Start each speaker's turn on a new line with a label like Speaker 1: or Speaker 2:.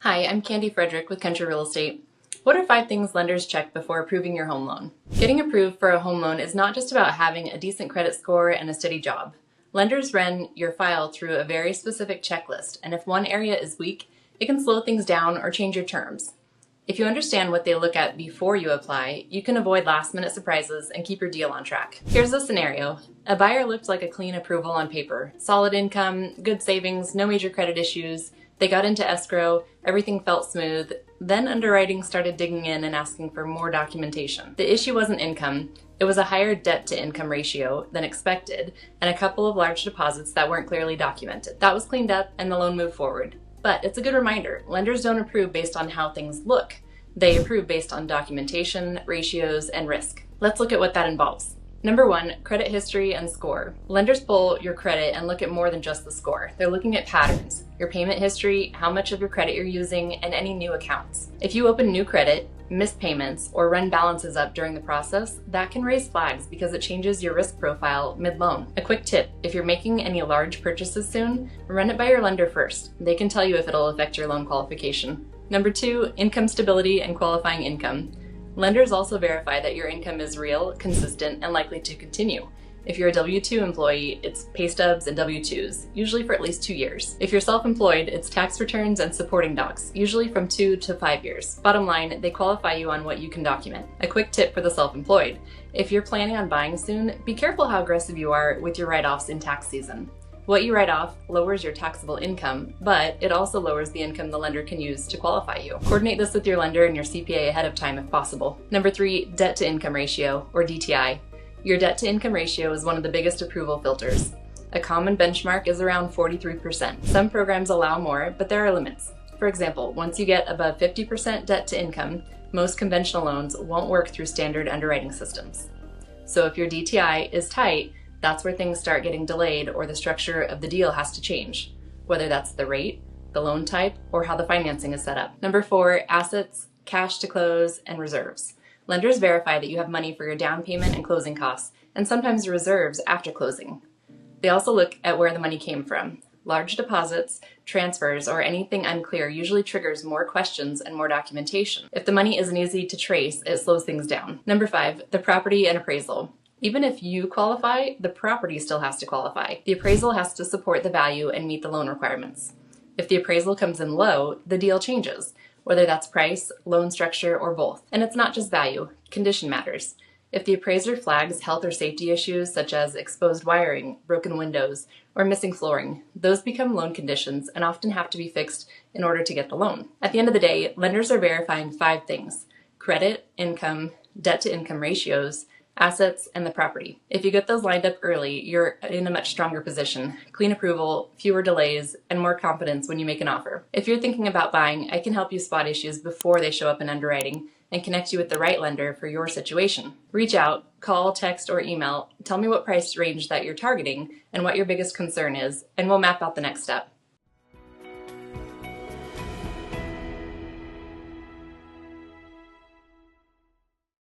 Speaker 1: Hi, I'm Kandie Frederick with Country Real Estate. What are 5 things lenders check before approving your home loan? Getting approved for a home loan is not just about having a decent credit score and a steady job. Lenders run your file through a very specific checklist, and if one area is weak, it can slow things down or change your terms. If you understand what they look at before you apply, you can avoid last-minute surprises and keep your deal on track. Here's a scenario. A buyer looked like a clean approval on paper. Solid income, good savings, no major credit issues. They got into escrow, everything felt smooth. Then underwriting started digging in and asking for more documentation. The issue wasn't income, it was a higher debt-to-income ratio than expected and a couple of large deposits that weren't clearly documented. That was cleaned up and the loan moved forward. But it's a good reminder, lenders don't approve based on how things look. They approve based on documentation, ratios, and risk. Let's look at what that involves. Number 1, credit history and score. Lenders pull your credit and look at more than just the score. They're looking at patterns, your payment history, how much of your credit you're using, and any new accounts. If you open new credit, miss payments, or run balances up during the process, that can raise flags because it changes your risk profile mid-loan. A quick tip, if you're making any large purchases soon, run it by your lender first. They can tell you if it'll affect your loan qualification. Number 2, income stability and qualifying income. Lenders also verify that your income is real, consistent, and likely to continue. If you're a W-2 employee, it's pay stubs and W-2s, usually for at least 2 years. If you're self-employed, it's tax returns and supporting docs, usually from 2 to 5 years. Bottom line, they qualify you on what you can document. A quick tip for the self-employed. If you're planning on buying soon, be careful how aggressive you are with your write-offs in tax season. What you write off lowers your taxable income, but it also lowers the income the lender can use to qualify you. Coordinate this with your lender and your CPA ahead of time if possible. Number 3, debt-to-income ratio, or DTI. Your debt-to-income ratio is one of the biggest approval filters. A common benchmark is around 43%. Some programs allow more, but there are limits. For example, once you get above 50% debt-to-income, most conventional loans won't work through standard underwriting systems. So if your DTI is tight, that's where things start getting delayed or the structure of the deal has to change, whether that's the rate, the loan type, or how the financing is set up. Number 4, assets, cash to close, and reserves. Lenders verify that you have money for your down payment and closing costs, and sometimes reserves after closing. They also look at where the money came from. Large deposits, transfers, or anything unclear usually triggers more questions and more documentation. If the money isn't easy to trace, it slows things down. Number 5, the property and appraisal. Even if you qualify, the property still has to qualify. The appraisal has to support the value and meet the loan requirements. If the appraisal comes in low, the deal changes, whether that's price, loan structure, or both. And it's not just value, condition matters. If the appraiser flags health or safety issues such as exposed wiring, broken windows, or missing flooring, those become loan conditions and often have to be fixed in order to get the loan. At the end of the day, lenders are verifying 5 things: credit, income, debt-to-income ratios, assets, and the property. If you get those lined up early, you're in a much stronger position. Clean approval, fewer delays, and more confidence when you make an offer. If you're thinking about buying, I can help you spot issues before they show up in underwriting and connect you with the right lender for your situation. Reach out, call, text, or email. Tell me what price range that you're targeting and what your biggest concern is, and we'll map out the next step.